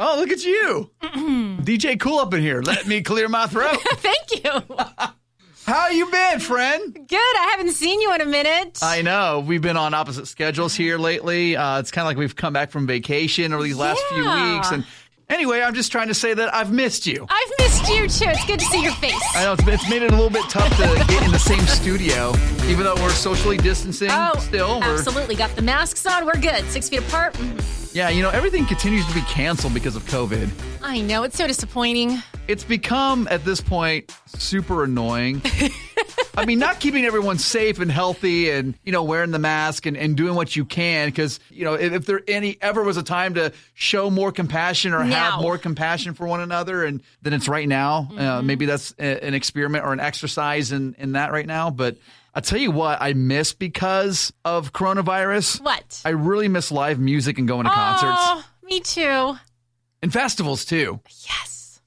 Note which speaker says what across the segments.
Speaker 1: Oh, look at you. DJ Cool up in here. Let me clear my throat.
Speaker 2: Thank you.
Speaker 1: How you been, friend?
Speaker 2: Good. I haven't seen you in a minute.
Speaker 1: I know. We've been on opposite schedules here lately. It's kind of like we've come back from vacation over these last few weeks. And anyway, I'm just trying to say that I've missed you.
Speaker 2: I've missed you, too. It's good to see your face.
Speaker 1: I know. It's made it a little bit tough to get in the same studio, even though we're socially distancing still.
Speaker 2: Absolutely. Got the masks on. We're good. 6 feet apart.
Speaker 1: Yeah, everything continues to be canceled because of COVID.
Speaker 2: I know. It's so disappointing.
Speaker 1: It's become, at this point, super annoying. I mean, not keeping everyone safe and healthy and, wearing the mask and doing what you can. Because, if there ever was a time to show more compassion or have more compassion for one another, and then it's right now. Maybe that's an experiment or an exercise in that right now. But I'll tell you what I miss because of coronavirus.
Speaker 2: What?
Speaker 1: I really miss live music and going to concerts.
Speaker 2: Oh, me too.
Speaker 1: And festivals, too.
Speaker 2: Yes.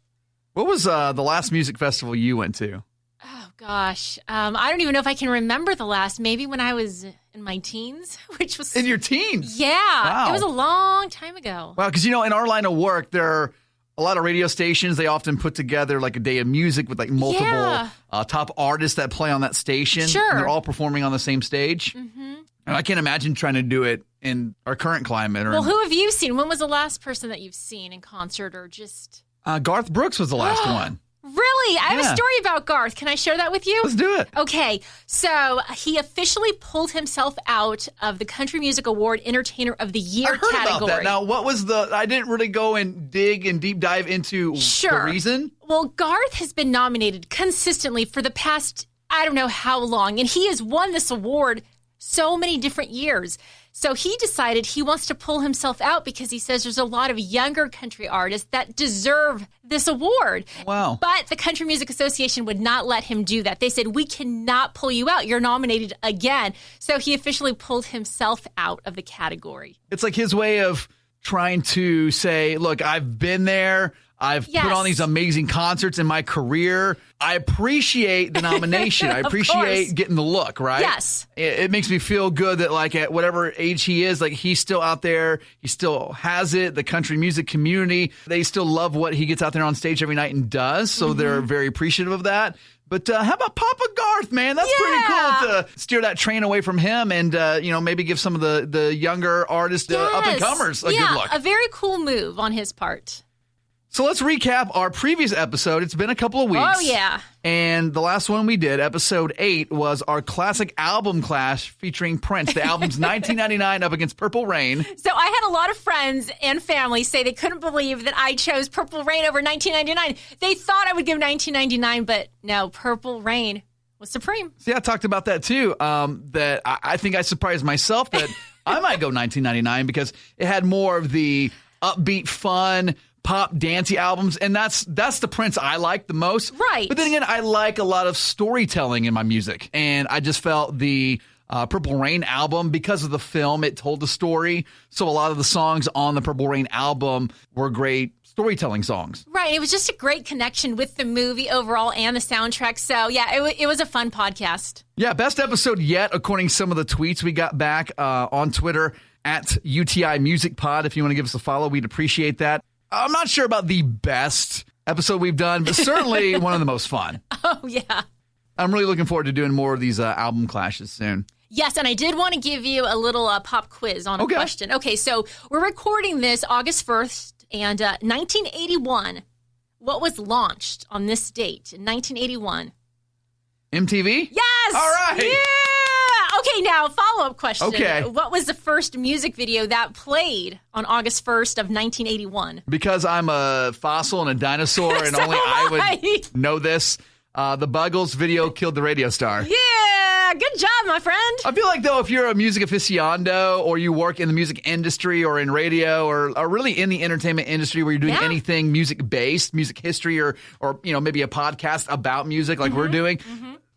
Speaker 1: What was the last music festival you went to?
Speaker 2: Oh, gosh. I don't even know if I can remember the last. Maybe when I was in my teens, which was...
Speaker 1: In your teens?
Speaker 2: Yeah.
Speaker 1: Wow.
Speaker 2: It was a long time ago.
Speaker 1: Wow, because, in our line of work, there are a lot of radio stations. They often put together like a day of music with like multiple top artists that play on that station.
Speaker 2: Sure.
Speaker 1: And they're all performing on the same stage.
Speaker 2: Mm-hmm.
Speaker 1: And I can't imagine trying to do it in our current climate.
Speaker 2: Well, who have you seen? When was the last person that you've seen in concert or just...
Speaker 1: Garth Brooks was the last one.
Speaker 2: Really? I have a story about Garth. Can I share that with you?
Speaker 1: Let's do it.
Speaker 2: Okay. So he officially pulled himself out of the Country Music Award Entertainer of the Year category.
Speaker 1: I heard about that. Now, what was I didn't really go and dig and deep dive into the reason.
Speaker 2: Well, Garth has been nominated consistently for the past, I don't know how long, and he has won this award so many different years. So he decided he wants to pull himself out because he says there's a lot of younger country artists that deserve this award.
Speaker 1: Wow.
Speaker 2: But the Country Music Association would not let him do that. They said, we cannot pull you out. You're nominated again. So he officially pulled himself out of the category.
Speaker 1: It's like his way of trying to say, look, I've been there. I've put on these amazing concerts in my career. I appreciate the nomination. I appreciate getting the look, right?
Speaker 2: Yes.
Speaker 1: It makes me feel good that, like, at whatever age he is, like, he's still out there. He still has it. The country music community, they still love what he gets out there on stage every night and does. So they're very appreciative of that. But how about Papa Garth, man? That's pretty cool to steer that train away from him and, maybe give some of the younger artists, up-and-comers, a good look.
Speaker 2: A very cool move on his part.
Speaker 1: So let's recap our previous episode. It's been a couple of weeks.
Speaker 2: Oh, yeah.
Speaker 1: And the last one we did, episode 8, was our classic album clash featuring Prince. The album's 1999 up against Purple Rain.
Speaker 2: So I had a lot of friends and family say they couldn't believe that I chose Purple Rain over 1999. They thought I would give 1999, but no, Purple Rain was supreme.
Speaker 1: See, I talked about that too, that I think I surprised myself that I might go 1999 because it had more of the upbeat, fun, pop dancey albums, and that's the Prince I like the most.
Speaker 2: Right.
Speaker 1: But then again, I like a lot of storytelling in my music, and I just felt the Purple Rain album, because of the film, it told the story. So a lot of the songs on the Purple Rain album were great storytelling songs.
Speaker 2: Right. It was just a great connection with the movie overall and the soundtrack. So yeah, it was a fun podcast. Yeah,
Speaker 1: best episode yet, according to some of the tweets we got back on Twitter at UTI Music Pod. If you want to give us a follow, we'd appreciate that. I'm not sure about the best episode we've done, but certainly one of the most fun.
Speaker 2: Oh, yeah.
Speaker 1: I'm really looking forward to doing more of these album clashes soon.
Speaker 2: Yes, and I did want to give you a little pop quiz on a question. Okay, so we're recording this August 1st, and 1981. What was launched on this date in 1981?
Speaker 1: MTV?
Speaker 2: Yes!
Speaker 1: All right!
Speaker 2: Yeah! Okay, now, follow-up question.
Speaker 1: Okay.
Speaker 2: What was the first music video that played on August 1st of 1981?
Speaker 1: Because I'm a fossil and a dinosaur, and only I would know this, the Buggles video killed the radio star.
Speaker 2: Yeah! Good job, my friend!
Speaker 1: I feel like, though, if you're a music aficionado or you work in the music industry or in radio or really in the entertainment industry where you're doing anything music-based, music history or maybe a podcast about music like we're doing,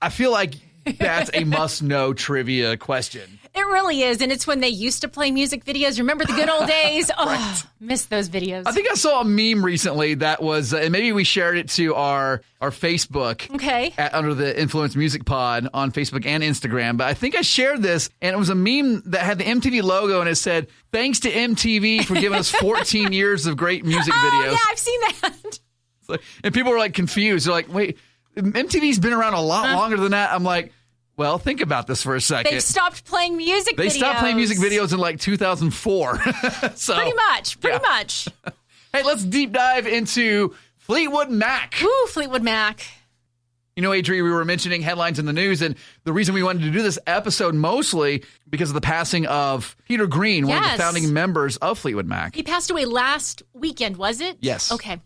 Speaker 1: I feel like that's a must-know trivia question.
Speaker 2: It really is. And it's when they used to play music videos. Remember the good old days? Oh,
Speaker 1: Right.
Speaker 2: Miss those videos.
Speaker 1: I think I saw a meme recently that was, and maybe we shared it to our Facebook.
Speaker 2: Okay.
Speaker 1: Under the Influence Music Pod on Facebook and Instagram. But I think I shared this, and it was a meme that had the MTV logo, and it said, "Thanks to MTV for giving us 14 years of great music videos."
Speaker 2: Oh, yeah, I've seen that.
Speaker 1: And people were like confused. They're like, wait, MTV's been around a lot longer than that. I'm like, well, think about this for a second.
Speaker 2: They've stopped playing music videos.
Speaker 1: They stopped playing music videos in like 2004. So,
Speaker 2: Pretty much.
Speaker 1: Hey, let's deep dive into Fleetwood Mac.
Speaker 2: Ooh, Fleetwood Mac.
Speaker 1: You know, Adri, we were mentioning headlines in the news, and the reason we wanted to do this episode mostly because of the passing of Peter Green, one of the founding members of Fleetwood Mac.
Speaker 2: He passed away last weekend, was it?
Speaker 1: Yes.
Speaker 2: Okay.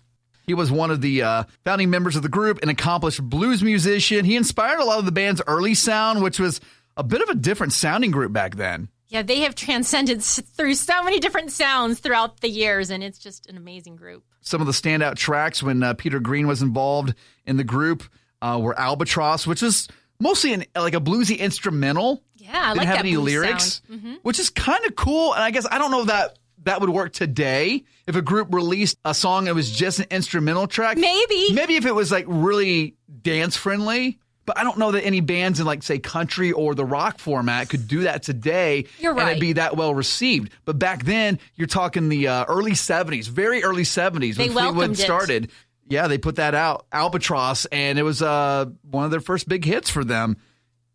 Speaker 1: He was one of the founding members of the group, an accomplished blues musician. He inspired a lot of the band's early sound, which was a bit of a different sounding group back then.
Speaker 2: Yeah, they have transcended through so many different sounds throughout the years, and it's just an amazing group.
Speaker 1: Some of the standout tracks when Peter Green was involved in the group were Albatross, which was mostly like a bluesy instrumental.
Speaker 2: Yeah, I like that.
Speaker 1: Didn't have any
Speaker 2: blues
Speaker 1: lyrics,
Speaker 2: sound.
Speaker 1: which is kind of cool. And I guess I don't know if that would work today if a group released a song that was just an instrumental track.
Speaker 2: Maybe
Speaker 1: if it was like really dance friendly. But I don't know that any bands in like say country or the rock format could do that today.
Speaker 2: You're right.
Speaker 1: And it'd be that well received. But back then, you're talking the early 70s, very early 70s
Speaker 2: They
Speaker 1: when
Speaker 2: welcomed
Speaker 1: Fleetwood
Speaker 2: it.
Speaker 1: started. Yeah, they put that out, Albatross, and it was one of their first big hits for them.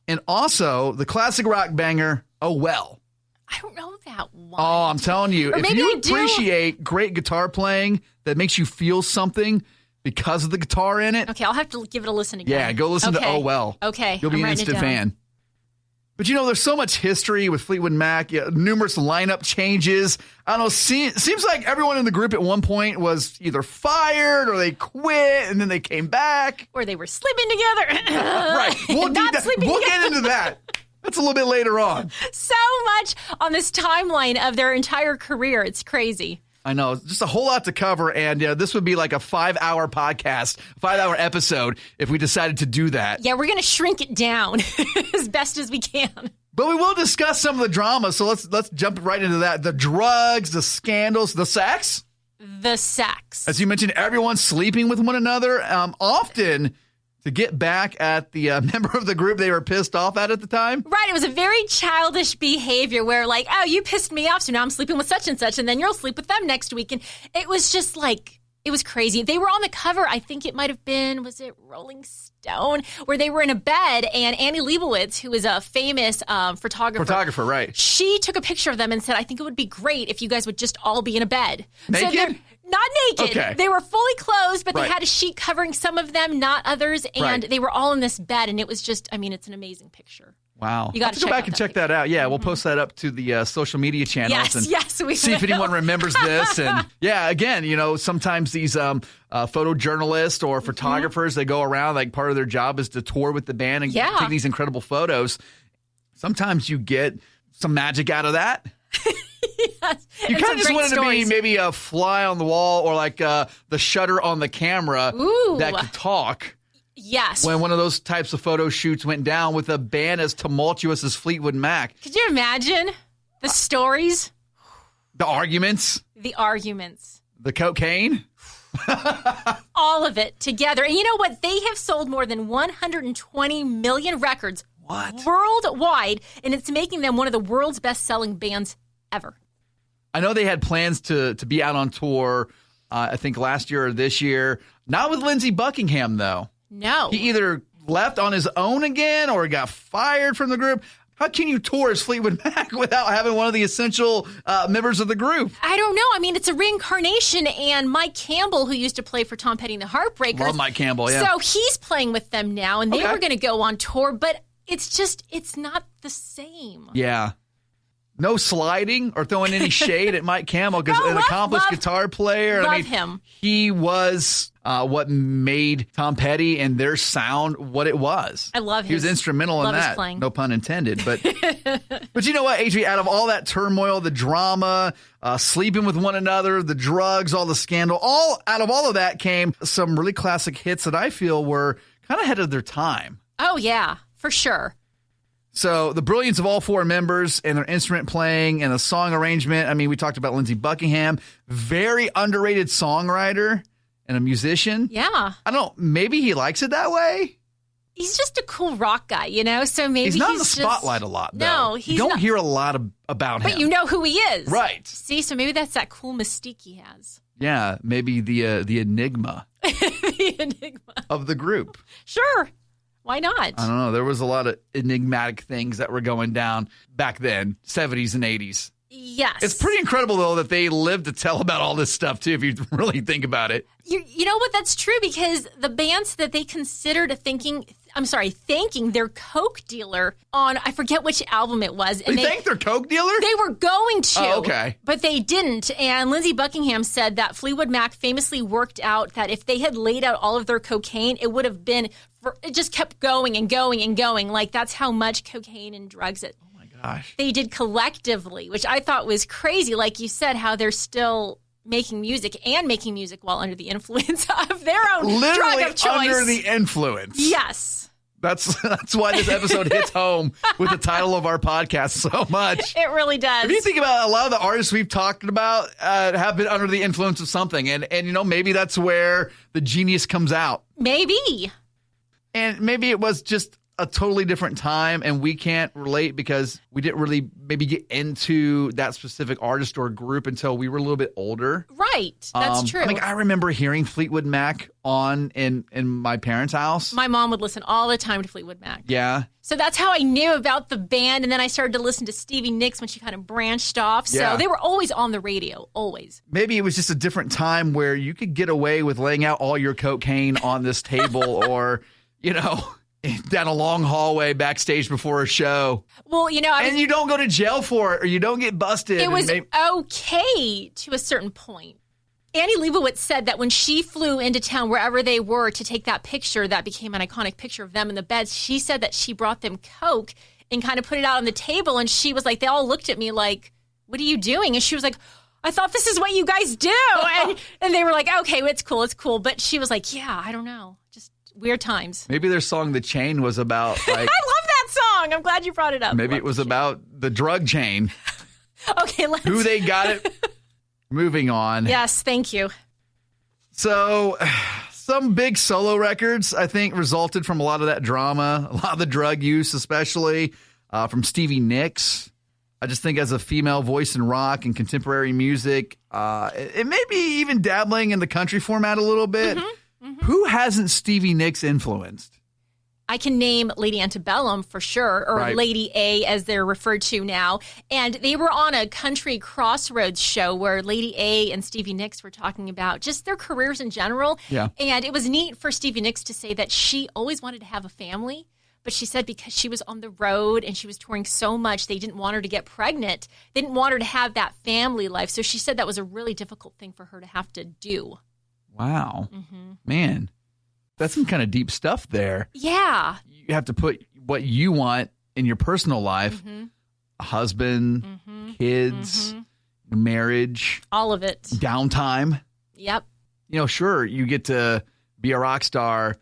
Speaker 1: And also the classic rock banger, Oh Well.
Speaker 2: I don't know that one.
Speaker 1: Oh, I'm telling you,
Speaker 2: Or
Speaker 1: if
Speaker 2: maybe
Speaker 1: you
Speaker 2: I do.
Speaker 1: appreciate great guitar playing that makes you feel something because of the guitar in it,
Speaker 2: Okay, I'll have to give it a listen again.
Speaker 1: yeah, go listen to Oh Well.
Speaker 2: Okay.
Speaker 1: You'll be
Speaker 2: I'm
Speaker 1: an
Speaker 2: writing it
Speaker 1: instant
Speaker 2: down.
Speaker 1: fan. But you know, there's so much history with Fleetwood Mac, numerous lineup changes. I don't know, seems like everyone in the group at one point was either fired or they quit and then they came back.
Speaker 2: Or they were sleeping together.
Speaker 1: Right. We'll get into that. That's a little bit later on.
Speaker 2: So much on this timeline of their entire career. It's crazy.
Speaker 1: I know, just a whole lot to cover, and this would be like a 5-hour podcast, 5-hour episode if we decided to do that.
Speaker 2: Yeah, we're going to shrink it down as best as we can.
Speaker 1: But we will discuss some of the drama, so let's jump right into that. The drugs, the scandals, the sex.
Speaker 2: The sex.
Speaker 1: As you mentioned, everyone sleeping with one another, often to get back at the member of the group they were pissed off at the time.
Speaker 2: Right. It was a very childish behavior where like, oh, you pissed me off, so now I'm sleeping with such and such, and then you'll sleep with them next week. And it was just like, it was crazy. They were on the cover. I think it might have been, was it Rolling Stone, where they were in a bed, and Annie Leibovitz, who is a famous photographer,
Speaker 1: right.
Speaker 2: She took a picture of them and said, I think it would be great if you guys would just all be in a bed.
Speaker 1: Naked?
Speaker 2: So they're not naked.
Speaker 1: Okay.
Speaker 2: They were fully clothed, but
Speaker 1: Right.
Speaker 2: they had a sheet covering some of them, not others. And
Speaker 1: Right.
Speaker 2: they were all in this bed. And it was just, I mean, it's an amazing picture.
Speaker 1: Wow.
Speaker 2: You gotta
Speaker 1: I'll have to go
Speaker 2: check
Speaker 1: back
Speaker 2: out
Speaker 1: and
Speaker 2: that
Speaker 1: check that out. Yeah, we'll post that up to the social media channels.
Speaker 2: Yes, we
Speaker 1: see if
Speaker 2: will.
Speaker 1: anyone remembers this. And yeah, again, sometimes these photojournalists or photographers, they go around, like part of their job is to tour with the band and
Speaker 2: Yeah.
Speaker 1: take these incredible photos. Sometimes you get some magic out of that.
Speaker 2: Yes.
Speaker 1: You
Speaker 2: And
Speaker 1: kind
Speaker 2: some
Speaker 1: of just
Speaker 2: great
Speaker 1: wanted
Speaker 2: stories.
Speaker 1: to be maybe a fly on the wall or like the shutter on the camera
Speaker 2: Ooh.
Speaker 1: that could talk.
Speaker 2: Yes.
Speaker 1: When one of those types of photo shoots went down with a band as tumultuous as Fleetwood Mac.
Speaker 2: Could you imagine the stories?
Speaker 1: The arguments,
Speaker 2: The arguments.
Speaker 1: the cocaine.
Speaker 2: All of it together. And you know what? They have sold more than 120 million records worldwide, and it's making them one of the world's best-selling bands ever.
Speaker 1: I know they had plans to be out on tour, I think last year or this year. Not with Lindsey Buckingham, though.
Speaker 2: No.
Speaker 1: He either left on his own again or got fired from the group. How can you tour as Fleetwood Mac without having one of the essential members of the group?
Speaker 2: I don't know. I mean, it's a reincarnation, and Mike Campbell, who used to play for Tom Petty and the Heartbreakers.
Speaker 1: Love Mike Campbell, yeah.
Speaker 2: So he's playing with them now, and they
Speaker 1: Okay.
Speaker 2: were going to go on tour, but it's not the same.
Speaker 1: Yeah. No sliding or throwing any shade at Mike Campbell because
Speaker 2: No,
Speaker 1: an accomplished guitar player.
Speaker 2: love him.
Speaker 1: He was what made Tom Petty and their sound what it was.
Speaker 2: I love
Speaker 1: He was
Speaker 2: his-
Speaker 1: instrumental in
Speaker 2: love his
Speaker 1: that.
Speaker 2: playing.
Speaker 1: No pun intended. But but you know what, Adri? Out of all that turmoil, the drama, sleeping with one another, the drugs, all the scandal, out of all of that came some really classic hits that I feel were kind of ahead of their time.
Speaker 2: Oh, yeah, for sure.
Speaker 1: So the brilliance of all four members and their instrument playing and the song arrangement. I mean, we talked about Lindsey Buckingham, very underrated songwriter and a musician.
Speaker 2: Yeah.
Speaker 1: I don't know. Maybe he likes it that way.
Speaker 2: He's just a cool rock guy, you know? So maybe
Speaker 1: he's not in the spotlight a lot, though.
Speaker 2: No, he's
Speaker 1: You don't
Speaker 2: not.
Speaker 1: hear a lot about him.
Speaker 2: But you know who he is.
Speaker 1: Right.
Speaker 2: See, so maybe that's that cool mystique he has.
Speaker 1: Yeah, maybe the enigma
Speaker 2: The enigma.
Speaker 1: of the group.
Speaker 2: Sure. Why not?
Speaker 1: I don't know. There was a lot of enigmatic things that were going down back then, 70s and 80s.
Speaker 2: Yes.
Speaker 1: It's pretty incredible, though, that they lived to tell about all this stuff, too, if you really think about it.
Speaker 2: You know what? That's true, because the bands that they considered thanking their Coke dealer on, I forget which album it was.
Speaker 1: They thanked their Coke dealer?
Speaker 2: They were going to.
Speaker 1: Oh, okay.
Speaker 2: But they didn't. And Lindsey Buckingham said that Fleetwood Mac famously worked out that if they had laid out all of their cocaine, it would have been, it just kept going and going and going. Like, that's how much cocaine and drugs they did collectively, which I thought was crazy. Like you said, how they're still making music while under the influence of their own drug of choice.
Speaker 1: Under the influence.
Speaker 2: Yes.
Speaker 1: That's why this episode hits home with the title of our podcast so much.
Speaker 2: It really does.
Speaker 1: If you think about a lot of the artists we've talked about have been under the influence of something, and you know, maybe that's where the genius comes out.
Speaker 2: Maybe.
Speaker 1: And maybe it was just a totally different time, and we can't relate because we didn't really maybe get into that specific artist or group until we were a little bit older.
Speaker 2: Right. That's true.
Speaker 1: I mean, I remember hearing Fleetwood Mac on in my parents' house.
Speaker 2: My mom would listen all the time to Fleetwood Mac.
Speaker 1: Yeah.
Speaker 2: So that's how I knew about the band, and then I started to listen to Stevie Nicks when she kind of branched off. So
Speaker 1: Yeah.
Speaker 2: they were always on the radio, always.
Speaker 1: Maybe it was just a different time where you could get away with laying out all your cocaine on this table or, you know, down a long hallway backstage before a show.
Speaker 2: Well, you know,
Speaker 1: and you don't go to jail for it or you don't get busted.
Speaker 2: It was okay to a certain point. Annie Leibovitz said that when she flew into town, wherever they were, to take that picture that became an iconic picture of them in the beds, she said that she brought them Coke and kind of put it out on the table. And she was like, they all looked at me like, what are you doing? And she was like, I thought this is what you guys do. And they were like, okay, it's cool. But she was like, yeah, I don't know. Just weird times.
Speaker 1: Maybe their song The Chain was about like
Speaker 2: I love that song. I'm glad you brought it up.
Speaker 1: Maybe it was about the drug chain.
Speaker 2: Okay,
Speaker 1: who they got it. Moving on.
Speaker 2: Yes, thank you.
Speaker 1: So some big solo records, I think, resulted from a lot of that drama, a lot of the drug use, especially from Stevie Nicks. I just think as a female voice in rock and contemporary music, it may be even dabbling in the country format a little bit. Who hasn't Stevie Nicks influenced?
Speaker 2: I can name Lady Antebellum for sure, or
Speaker 1: Right.
Speaker 2: Lady A as they're referred to now. And they were on a country crossroads show where Lady A and Stevie Nicks were talking about just their careers in general.
Speaker 1: Yeah.
Speaker 2: And it was neat for Stevie Nicks to say that she always wanted to have a family, but she said because she was on the road and she was touring so much, they didn't want her to get pregnant. They didn't want her to have that family life. So she said that was a really difficult thing for her to have to do.
Speaker 1: Wow. Man, that's some kind of deep stuff there.
Speaker 2: Yeah.
Speaker 1: You have to put what you want in your personal life, a husband, kids, marriage,
Speaker 2: All of it.
Speaker 1: downtime.
Speaker 2: Yep.
Speaker 1: You know, sure, you get to be a rock star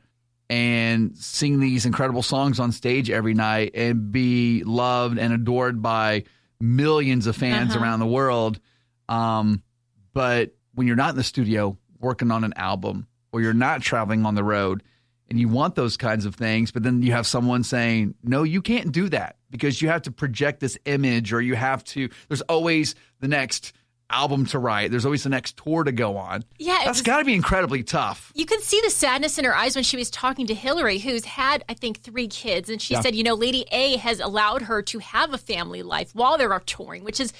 Speaker 1: and sing these incredible songs on stage every night and be loved and adored by millions of fans around the world. But when you're not in the studio working on an album or you're not traveling on the road and you want those kinds of things, but then you have someone saying, no, you can't do that because you have to project this image or you have to, there's always the next album to write. There's always the next tour to go on.
Speaker 2: Yeah,
Speaker 1: That's got to be incredibly tough.
Speaker 2: You could see the sadness in her eyes when she was talking to Hillary, who's had, I think, 3 kids. And she said, you know, Lady A has allowed her to have a family life while they're touring, which is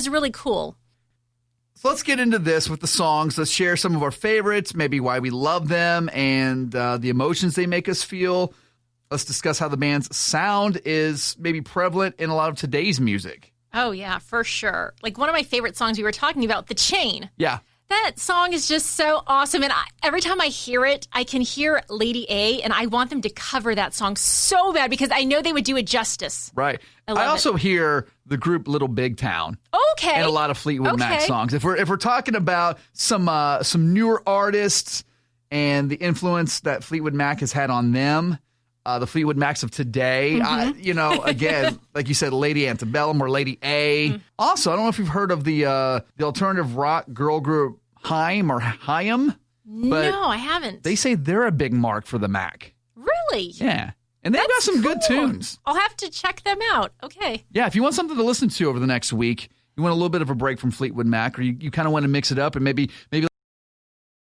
Speaker 2: really cool.
Speaker 1: So let's get into this with the songs. Let's share some of our favorites, maybe why we love them, and the emotions they make us feel. Let's discuss how the band's sound is maybe prevalent in a lot of today's music.
Speaker 2: Oh, yeah, for sure. Like one of my favorite songs we were talking about, The Chain.
Speaker 1: Yeah.
Speaker 2: That song is just so awesome. And every time I hear it, I can hear Lady A, and I want them to cover that song so bad because I know they would do it justice.
Speaker 1: Right.
Speaker 2: I
Speaker 1: I
Speaker 2: love
Speaker 1: also hear the group Little Big Town.
Speaker 2: Okay.
Speaker 1: And a lot of Fleetwood Mac
Speaker 2: Okay.
Speaker 1: songs. If we're talking about some newer artists and the influence that Fleetwood Mac has had on them, the Fleetwood Macs of today. Again, like you said, Lady Antebellum or Lady A. Also, I don't know if you've heard of the alternative rock girl group Haim or Haim.
Speaker 2: No, I haven't.
Speaker 1: They say they're a big mark for the Mac.
Speaker 2: Really?
Speaker 1: Yeah. And they've got some good tunes.
Speaker 2: I'll have to check them out. Okay.
Speaker 1: Yeah, if you want something to listen to over the next week, you want a little bit of a break from Fleetwood Mac, or you kind of want to mix it up and maybe